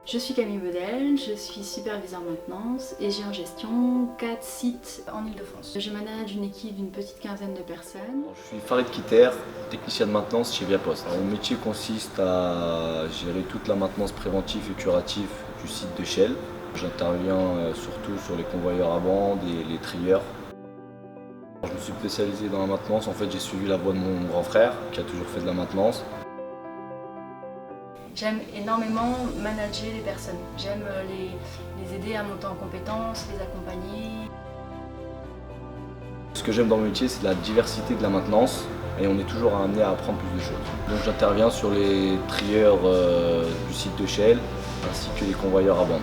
Je suis Camille Bedel, je suis superviseur maintenance et j'ai en gestion 4 sites en Ile-de-France. Je manage une équipe d'une petite quinzaine de personnes. Je suis Farid Kitter, technicien de maintenance chez Viapost. Mon métier consiste à gérer toute la maintenance préventive et curative du site de Chelles. J'interviens surtout sur les convoyeurs à bande et les trieurs. Je me suis spécialisé dans la maintenance. En fait, j'ai suivi la voie de mon grand frère qui a toujours fait de la maintenance. J'aime énormément manager les personnes. J'aime les aider à monter en compétences, les accompagner. Ce que j'aime dans le métier, c'est la diversité de la maintenance et on est toujours amené à apprendre plus de choses. Donc j'interviens sur les trieurs du site de Chelles ainsi que les convoyeurs à bande.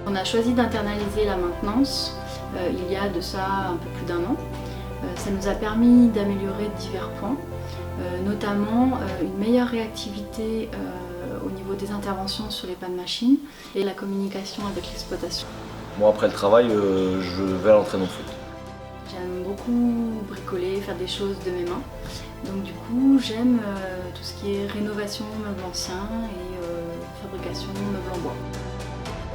On a choisi d'internaliser la maintenance il y a de ça un peu plus d'1 an. Ça nous a permis d'améliorer divers points, notamment une meilleure réactivité au niveau des interventions sur les pannes machines et la communication avec l'exploitation. Moi, après le travail, je vais à l'entraînement de foot. J'aime beaucoup bricoler, faire des choses de mes mains. Donc du coup, j'aime tout ce qui est rénovation meubles anciens et fabrication meubles en bois.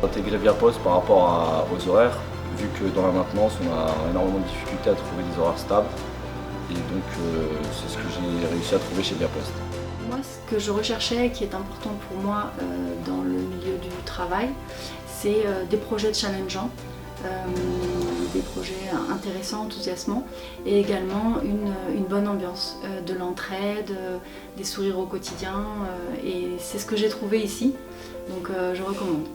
Intégrer Viapost par rapport aux horaires, vu que dans la maintenance, on a énormément de difficultés à trouver des horaires stables. Et donc, c'est ce que j'ai réussi à trouver chez Viapost. Moi, ce que je recherchais, qui est important pour moi dans le milieu du travail, c'est des projets challengeants, des projets intéressants, enthousiasmants, et également une bonne ambiance, de l'entraide, des sourires au quotidien, et c'est ce que j'ai trouvé ici, donc je recommande.